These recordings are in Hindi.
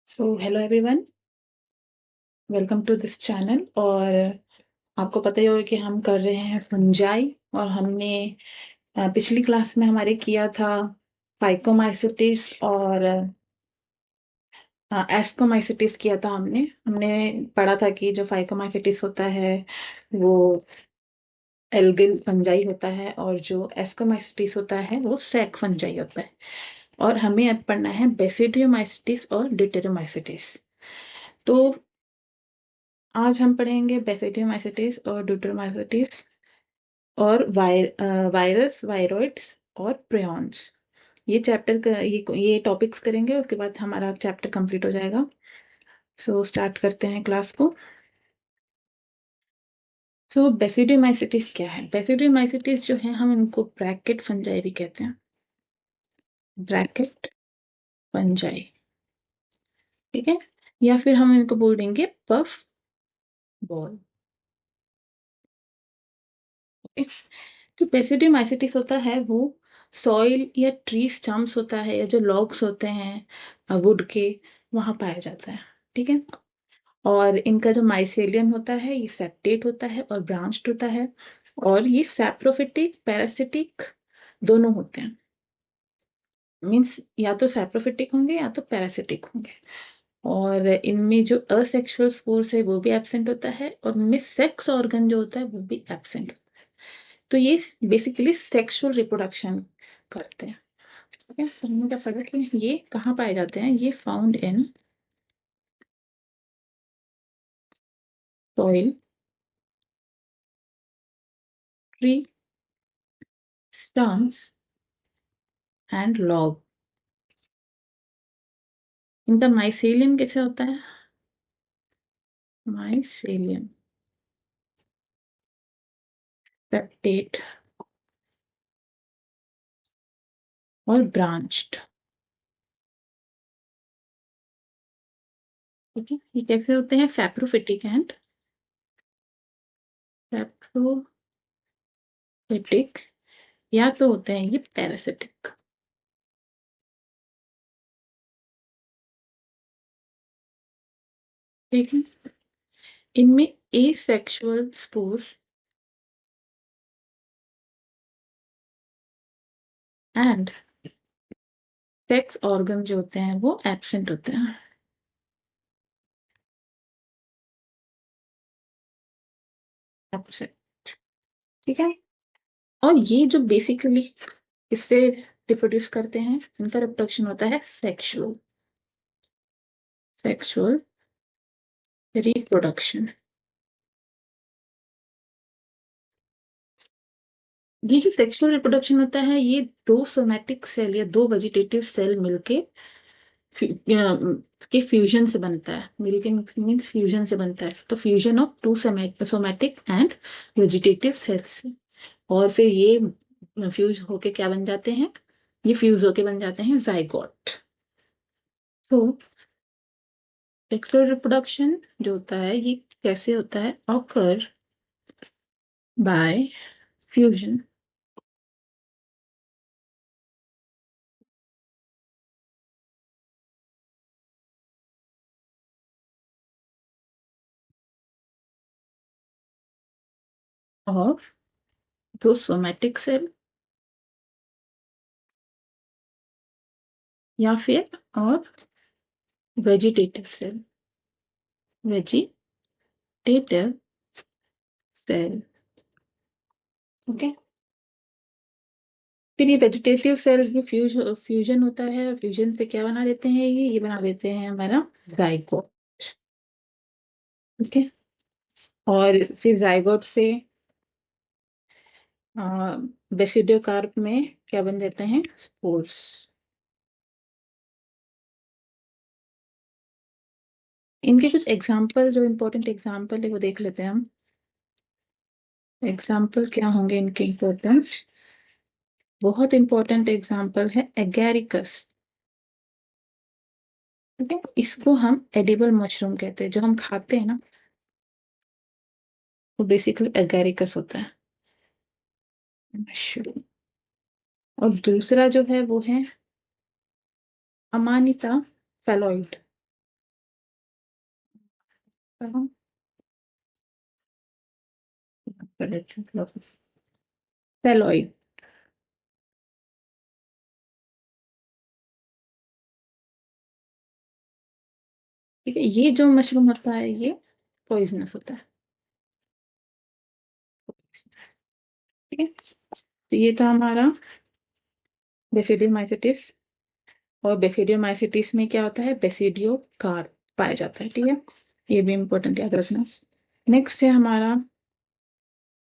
So hello everyone, welcome to this channel. और आपको पता ही होगा कि हम कर रहे हैं फंजाई। और हमने पिछली क्लास में हमारे किया था फाइकोमाइसिटिस और एस्कोमाइसिटिस किया था। हमने हमने पढ़ा था कि जो फाइकोमाइसिटिस होता है वो एल्गिल फंजाई होता है, और जो एस्कोमाइसिटिस होता है वो सैक फंजाई होता है। और हमें अब पढ़ना है बेसिडियोमाइसिटिस और डिटेरोमाइसिटिस। तो आज हम पढ़ेंगे बेसिडियोमाइसिटिस और ड्यूटेरोमाइसिटिस और वायरस, वायरॉइड्स और प्रियॉन्स। ये चैप्टर का ये टॉपिक्स करेंगे, उसके बाद हमारा चैप्टर कंप्लीट हो जाएगा। सो स्टार्ट करते हैं क्लास को। सो बेसिडियोमाइसिटिस क्या है? बेसिडियोमाइसिटिस जो है, हम इनको ब्रैकेट फंजाई भी कहते हैं। ब्रैकेट फंजाई, ठीक है। या फिर हम इनको बोल देंगे पफ बॉल। जो बेसिडियोमाइसिटिस होता है वो सॉइल या ट्री स्टम्प्स होता है, या जो लॉग्स होते हैं वुड के, वहां पाया जाता है, ठीक है। और इनका जो माइसेलियम होता है ये सेप्टेट होता है और ब्रांच्ड होता है। और ये सैप्रोफिटिक पैरासिटिक दोनों होते हैं। मीन्स या तो सैप्रोफिटिक होंगे या तो पैरासिटिक होंगे। और इनमें जो असेक्सुअल स्पोर्स है वो भी एब्सेंट होता है, और इनमें सेक्स ऑर्गन जो होता है वो भी एब्सेंट होता है। तो ये बेसिकली सेक्सुअल रिप्रोडक्शन करते हैं। ठीक है, समझने का फर्क है। ये कहाँ पाए जाते हैं? ये found in soil, tree stumps and log. इनका माइसेलियम कैसे होता है? माइसेलियम पेप्टेट और ब्रांच्ड। ठीक है, ये कैसे होते हैं? सैप्रोफिटिक एंड सैप्रोफिटिक, या तो होते हैं ये पैरासिटिक। ठीक है, इनमें asexual spores and sex organ जो होते हैं वो एब्सेंट होते हैं। एब्सेंट, ठीक है। और ये जो बेसिकली इससे रिप्रोड्यूस करते हैं, इनका रिप्रोडक्शन होता है सेक्सुअल, सेक्सुअल रिप्रोडक्शन। ये जो सेक्सुअल रिप्रोडक्शन होता है ये दो सोमैटिक सेल या दो वेजिटेटिव सेल मिलके के फ्यूजन से बनता है। मिलके मीन्स फ्यूजन से बनता है, तो fusion of two somatic and vegetative cells. और फिर ये फ्यूज होके क्या बन जाते हैं? ये फ्यूज होके बन जाते हैं जाइगोट। तो सेक्सुअल रिप्रोडक्शन जो होता है ये कैसे होता है? ऑकर बाय फ्यूजन ऑफ दो सोमैटिक सेल, या फिर और vegetative cell, vegetative cell. Okay, फिर ये वेजिटेटिव सेल्स में फ्यूजन होता है, और फ्यूजन से क्या बना देते हैं? ये बना देते हैं हमारा जाइगोट। ओके, और फिर जाइगोट से बेसिडियो कार्प में क्या बन जाते हैं? स्पोर्स। इनके कुछ एग्जाम्पल, जो इम्पोर्टेंट एग्जाम्पल है वो देख लेते हैं हम। एग्जाम्पल क्या होंगे इनके इम्पोर्टेंट? बहुत इंपॉर्टेंट एग्जाम्पल है एगैरिकस। ठीक है, इसको हम एडिबल मशरूम कहते हैं। जो हम खाते हैं ना वो बेसिकली एगैरिकस होता है, मशरूम। और दूसरा जो है वो है अमानिता फैलॉइड। फेलॉइड। ठीक है, ये जो मशरूम होता है ये पॉइजनस होता है। ठीक है, तो ये था हमारा बेसिडियोमाइसिटिस। और बेसिडियोमाइसिटिस में क्या होता है, बेसिडियो कार्प पाया जाता है। ठीक है, ये भी इंपॉर्टेंट याद रखना। नेक्स्ट है हमारा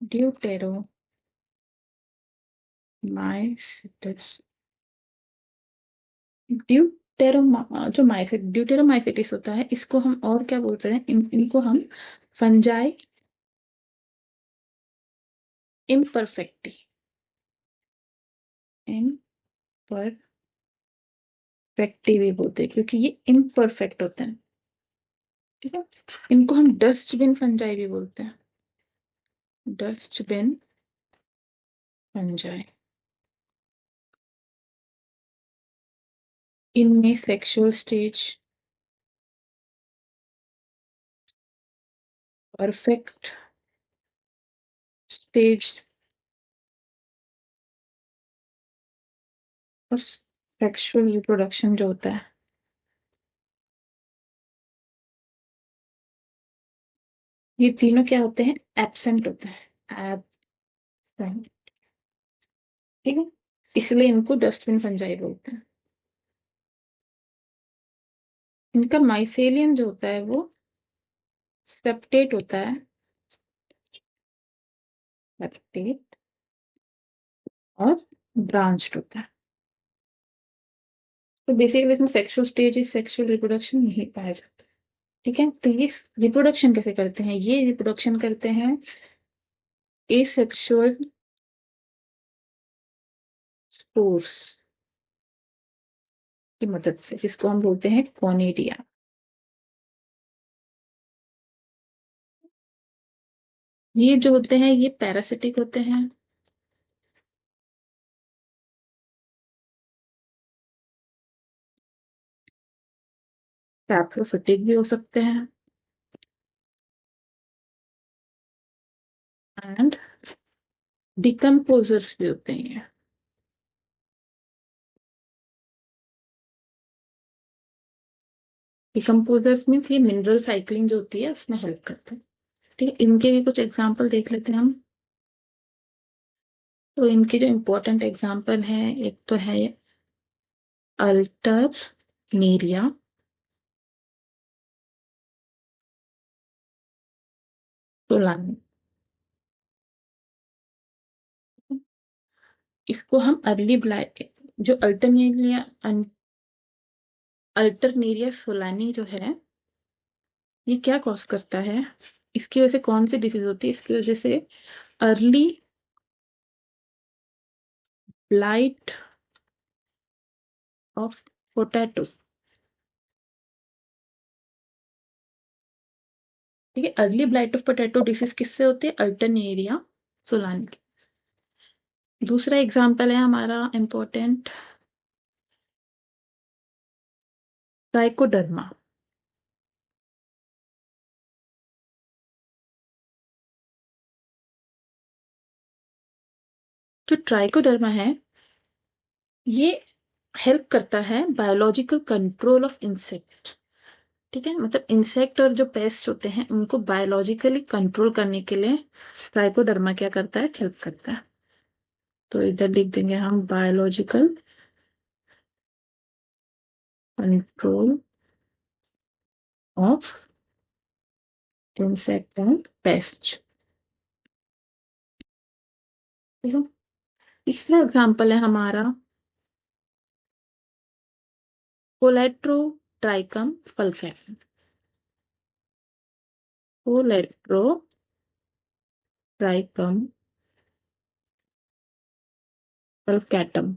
ड्यूटेरोमाइसिटिस। ड्यूटेरोमाइसिटिस होता है, इसको हम और क्या बोलते हैं, इनको हम फंजाई इम्परफेक्टी, इम्परफेक्टी भी बोलते हैं क्योंकि ये इम्परफेक्ट होते हैं। ठीक है, इनको हम डस्टबिन फंजाई भी बोलते हैं, डस्टबिन फंजाई। इनमें सेक्सुअल स्टेज, परफेक्ट स्टेज और सेक्सुअल रिप्रोडक्शन जो होता है, ये तीनों क्या होते हैं, एब्सेंट होते हैं, एब्सेंट। ठीक है, इसलिए इनको डस्टबिन फंजाई बोलते हैं। इनका माइसेलियम जो होता है वो सेप्टेट होता है, सेप्टेट, और ब्रांच्ड होता है। तो बेसिकली इसमें सेक्सुअल स्टेज, सेक्सुअल रिप्रोडक्शन नहीं पाया जाता। ठीक है, तो ये रिप्रोडक्शन कैसे करते हैं, ये रिप्रोडक्शन करते हैं एसेक्सुअल स्पोर्स की मदद से, जिसको हम बोलते हैं कॉनिडिया। ये जो होते हैं ये पैरासिटिक होते हैं, सैप्रोफिटिक भी हो सकते हैं, एंड डिकम्पोजर्स भी होते हैं। डिकम्पोजर्स मीन्स ये मिनरल साइक्लिंग जो होती है उसमें हेल्प करते हैं। ठीक है, इनके भी कुछ एग्जाम्पल देख लेते हैं हम। तो इनके जो इम्पोर्टेंट एग्जाम्पल है, एक तो है अल्टरनेरिया, सोलानी। इसको हम अर्ली ब्लाइट, जो अल्टरनेरिया सोलानी जो है, ये क्या कॉज करता है, इसकी वजह से कौन सी डिसीज होती है, इसकी वजह से अर्ली ब्लाइट ऑफ पोटैटो। ठीक है, early blight of potato disease किससे होती है, अल्टरनेरिया सोलानी की। दूसरा एग्जाम्पल है हमारा इम्पोर्टेंट, ट्राइकोडर्मा। जो ट्राइकोडर्मा है ये हेल्प करता है बायोलॉजिकल कंट्रोल ऑफ इंसेक्ट। ठीक है, मतलब इंसेक्ट और जो पेस्ट होते हैं उनको बायोलॉजिकली कंट्रोल करने के लिए ट्राइकोडर्मा क्या करता है, हेल्प करता है। तो इधर लिख देंगे हम biological control of insect and paste. ठीक है, तीसरा एग्जाम्पल है हमारा कोलेट्रोट्राइकम फल्फैटम। कोलेट्रोट्राइकम फल्फैटम।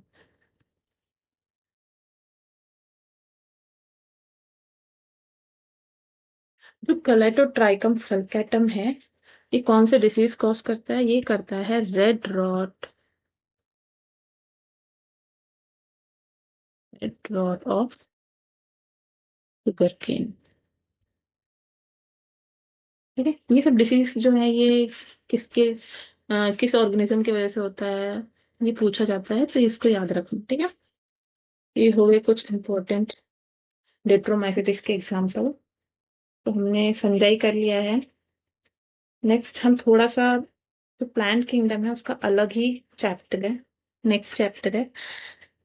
जो कोलेटोट्राइकम सल्केटम है, ये कौन से डिसीज कॉज करता है, ये करता है red rot of sugarcane. ठीक है, ये सब डिसीज जो है ये किसके किस ऑर्गेनिज्म की वजह से होता है, ये पूछा जाता है, तो इसको याद रखना। ठीक है, ये हो गए कुछ इंपॉर्टेंट डेट्रोमाइसिटिस के एग्जाम्पल। तो हमने फंजाई कर लिया है। नेक्स्ट हम थोड़ा सा, जो प्लांट किंगडम है उसका अलग ही चैप्टर है, नेक्स्ट चैप्टर है।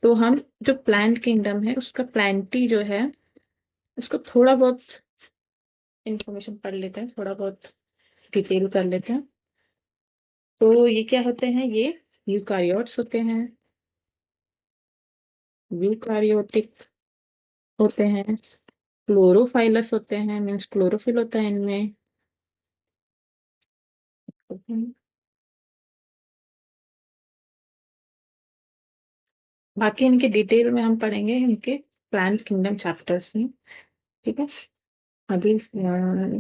तो हम जो प्लांट किंगडम है उसका प्लांटी जो है उसको थोड़ा बहुत इंफॉर्मेशन पढ़ लेते हैं, थोड़ा बहुत डिटेल कर लेते हैं। तो ये क्या होते हैं, ये यूकारियोट्स होते हैं, यूकारियोटिक होते हैं, क्लोरोफाइलस होते हैं, मीन्स क्लोरोफिल होता है इनमें। बाकी इनके डिटेल में हम पढ़ेंगे इनके प्लांट किंगडम चैप्टर्स में। ठीक है, अभी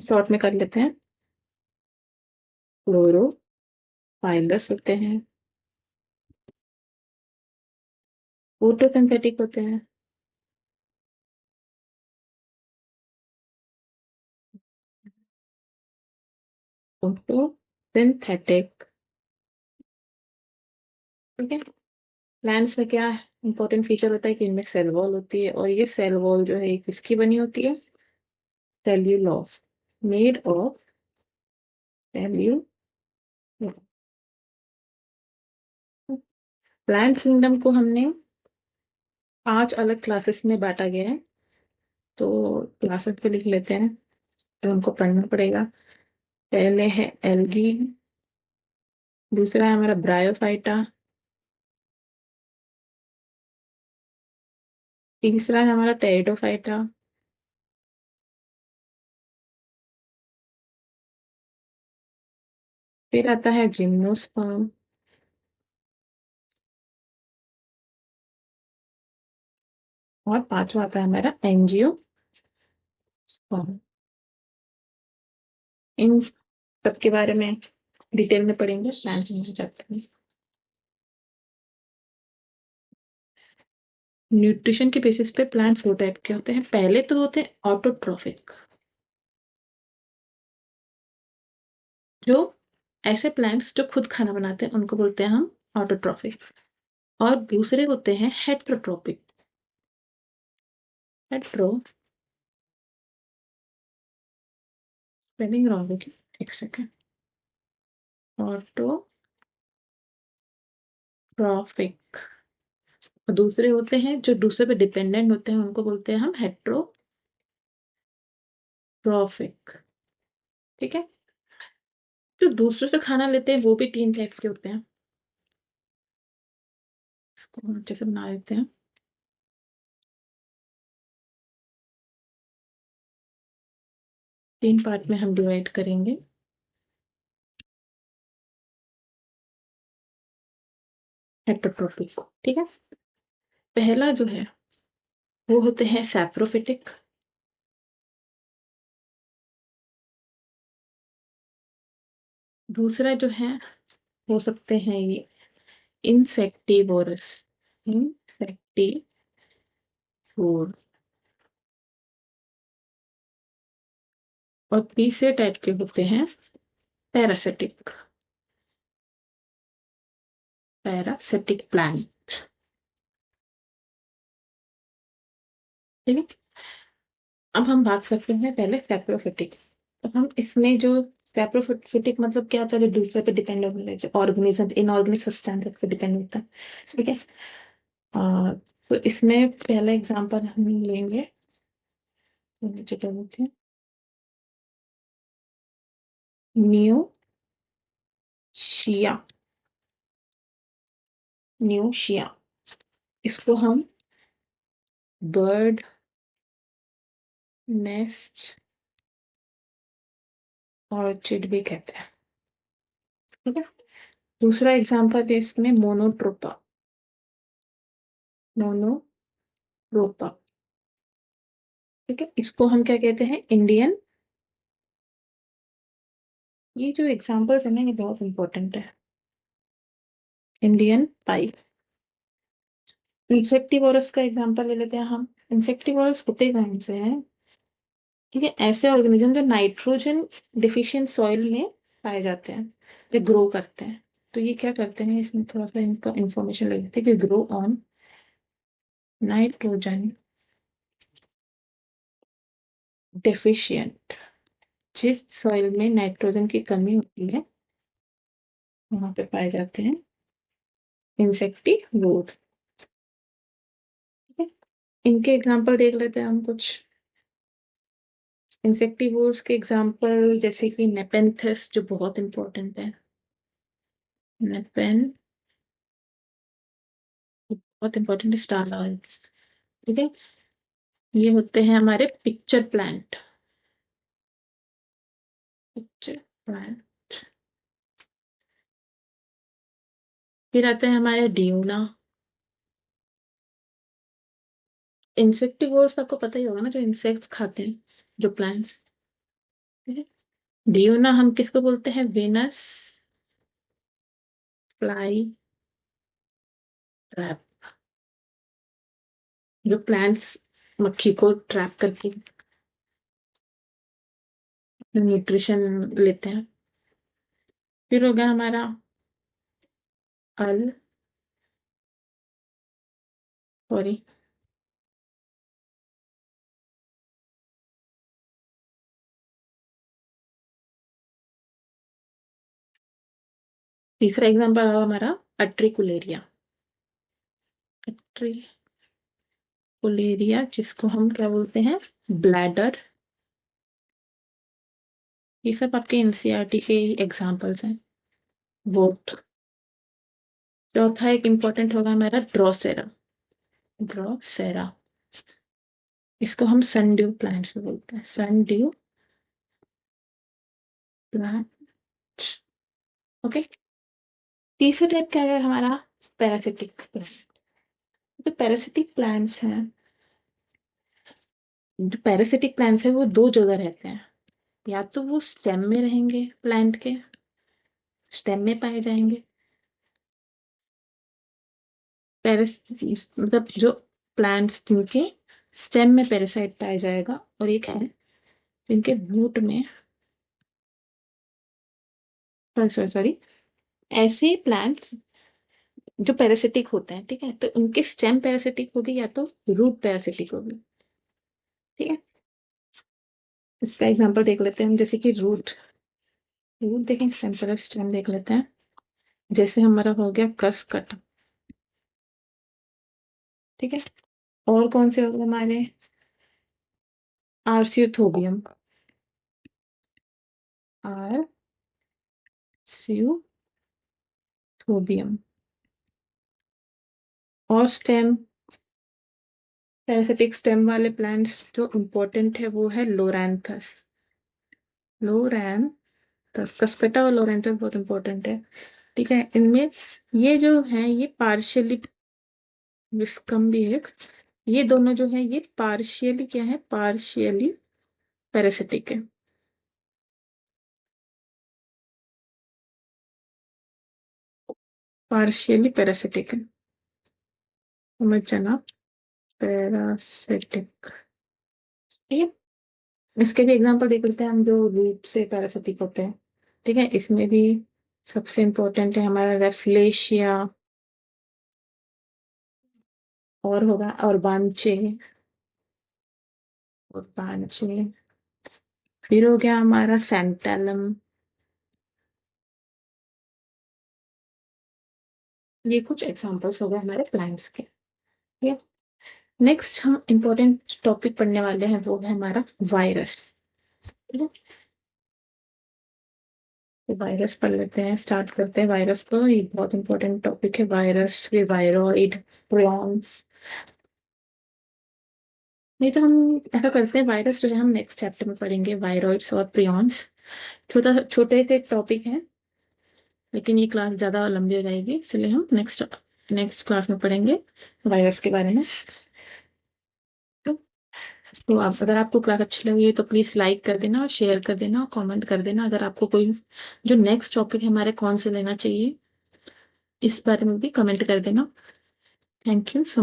शॉर्ट में कर लेते हैं। क्लोरोफाइलस होते हैं, फोटोसिंथेटिक होते हैं, फोटोसिंथेटिक। ठीक है, प्लांट्स में क्या इंपॉर्टेंट फीचर होता है कि इनमें सेल वॉल होती है, और ये सेल वॉल जो है ये किसकी बनी होती है, cellulose, made of cellulose. Plant kingdom को हमने 5 अलग क्लासेस में बांटा गया है। तो क्लासेस पे लिख लेते हैं, तो हमको पढ़ना पड़ेगा। पहले है एल्गी, दूसरा है हमारा ब्रायोफाइटा, तीसरा है हमारा टेरिडोफाइटा, फिर आता है जिम्नोस्पर्म, और पांचवा आता है हमारा एंजियोस्पर्म। इन सब के बारे में डिटेल में पढ़ेंगे प्लांट किंगडम चैप्टर में। न्यूट्रिशन के बेसिस पे प्लांट्स दो टाइप के होते हैं। पहले तो होते हैं ऑटोट्रोफिक, जो ऐसे प्लांट्स जो खुद खाना बनाते हैं उनको बोलते हैं हम ऑटोट्रोफिक। और दूसरे होते हैं हेट्रोट्रोपिक। हेट्रो, स्पेलिंग रॉन्ग होगी, एक सेकेंड। ऑटोट्रोफिक। दूसरे होते हैं जो दूसरे पे डिपेंडेंट होते हैं उनको बोलते हैं हम हेट्रोट्रोफिक। ठीक है, जो दूसरों से खाना लेते हैं वो भी 3 टाइप के होते हैं। इसको हम अच्छे से बना देते हैं। 3 पार्ट में हम डिवाइड करेंगे। हेट्रोट्रोफिक को, ठीक है। पहला जो है वो होते हैं सैप्रोफिटिक। दूसरा जो है हो सकते हैं ये इंसेक्टिवोरस, इंसेक्टिवोर। और तीसरे टाइप के होते हैं पैरासिटिक, पैरासिटिक प्लांट। ठीक है, अब हम बात करते हैं पहले सैप्रोफिटिक। तो हम इसमें जो सैप्रोफिटिक मतलब क्या होता है, जो दूसरे पे डिपेंड होने जो ऑर्गेनिज्म इनऑर्गेनिक सब्सटेंसेस पे डिपेंड होता है। ठीक है, तो इसमें पहला एग्जांपल हम लेंगे, तो नीचे क्या बोलते हैं, न्यूशिया, न्यूशिया। इसको हम बर्ड नेस्ट ऑर्चिड भी कहते हैं। ठीक है, दूसरा एग्जांपल है इसमें मोनोट्रोपा, मोनोट्रोपा। ठीक है, इसको हम क्या कहते हैं, इंडियन। ये जो एग्जांपल्स है ना ये बहुत इंपॉर्टेंट है। Indian pipe. इंसेक्टिवोरस का एग्जांपल ले लेते हैं हम। इंसेक्टिवोरस होते कौन से हैं, ठीक है, ऐसे ऑर्गेनिज्म जो नाइट्रोजन डिफिशिएंट सॉइल में पाए जाते हैं, जो ग्रो करते हैं। तो ये क्या करते हैं, इसमें थोड़ा सा इनका इंफॉर्मेशन ले लेते हैं कि ग्रो ऑन नाइट्रोजन डेफिशिएंट, जिस सॉइल में नाइट्रोजन की कमी होती है वहां पे पाए जाते हैं इंसेक्टिवोर। ठीक है, इनके एग्जाम्पल देख लेते हैं हम कुछ। इंसेक्टिवोर्स के एग्जाम्पल जैसे कि नेपेंथस, जो बहुत इंपॉर्टेंट है। नेपेन बहुत इंपॉर्टेंट है, स्टार ऑयल्स। ठीक है, ये होते हैं हमारे पिक्चर प्लांट। Pitcher plant. फिर आते हैं हमारे डियोना। इंसेक्टिवोर्स आपको पता ही होगा ना, जो इंसेक्ट्स खाते हैं, जो प्लांट्स। डियोना हम किसको बोलते हैं, वेनस फ्लाई ट्रैप, जो प्लांट्स मक्खी को ट्रैप करके न्यूट्रिशन लेते हैं। फिर हो गया हमारा अल सॉरी तीसरा एग्जाम्पल होगा हमारा अट्रिकुलेरिया। अट्रिकुलेरिया जिसको हम क्या बोलते हैं, ब्लैडर। ये सब आपके एनसीईआरटी के एग्जाम्पल्स हैं। वोट। चौथा एक इम्पोर्टेंट होगा हमारा ड्रोसेरा। ड्रोसेरा, इसको हम सनड्यू प्लांट्स भी बोलते हैं, सनड्यू प्लांट। ओके। तीसरा टाइप क्या है हमारा, पैरासिटिक प्लांट। जो पैरासिटिक प्लांट्स हैं, जो पैरासिटिक प्लांट्स है वो दो जगह रहते हैं। या तो वो स्टेम में रहेंगे, प्लांट के स्टेम में पाए जाएंगे। मतलब जो प्लांट्स जिनके स्टेम में पैरासाइट पाया जाएगा, और एक है जिनके रूट में, सॉरी सॉरी, ऐसे प्लांट्स जो पैरासिटिक होते हैं, ठीक है, तो उनके स्टेम पैरासिटिक होगी या तो रूट पैरासिटिक होगी। ठीक है, इसका एग्जांपल देख लेते हैं हम, जैसे कि रूट। रूट देखें, सिंपल स्टेम देख लेते हैं। जैसे हमारा हो गया कसकट। ठीक है, और कौन से हो गए हमारे, आर्सियोथोबियम। आर्सियोथोबियम। और स्टेम, पैरासिटिक स्टेम वाले प्लांट्स जो इम्पोर्टेंट है वो है लोरैंथस। लोरैंथस, कसकटा और लोरैंथस बहुत इंपॉर्टेंट है। ठीक है, इनमें ये जो है ये पार्शियली, विस्कम भी है, ये दोनों जो है ये पार्शियली क्या है, पार्शियली पैरासिटिक है। पार्शियली पैरासिटिक है, समझ जाना, पैरासिटिक। ठीक है, इसके भी एग्जांपल देख लेते हैं हम, जो रूट से पैरासिटिक होते हैं। ठीक है, इसमें भी सबसे इम्पोर्टेंट है हमारा रेफलेशिया, और होगा अर्बांचे। अर्बांचे, फिर हो गया हमारा सैंटैलम। ये कुछ एग्जांपल्स हो गए हमारे प्लांट्स के। ठीक है, नेक्स्ट हम इम्पोर्टेंट टॉपिक पढ़ने वाले हैं, वो है हमारा वायरस। ठीक है, तो वायरस पढ़ लेते हैं, स्टार्ट करते हैं वायरस को। ये बहुत इंपॉर्टेंट टॉपिक है वायरस, फिर वायरॉइड, प्रियॉन्स। नहीं तो हम ऐसा करते हैं, वायरस जो है हम नेक्स्ट चैप्टर में पढ़ेंगे, वायरॉइड्स और प्रियॉन्स। छोटे से टॉपिक हैं, लेकिन ये क्लास ज़्यादा लंबी हो जाएगी, इसलिए हम नेक्स्ट नेक्स्ट क्लास में पढ़ेंगे वायरस के बारे में। तो, तो आप, अगर आपको क्लास अच्छी लगी है तो प्लीज़ लाइक कर देना और शेयर कर देना और कमेंट कर देना। अगर आपको कोई जो नेक्स्ट टॉपिक है हमारे कौन से लेना चाहिए, इस बारे में भी कमेंट कर देना। Thank you so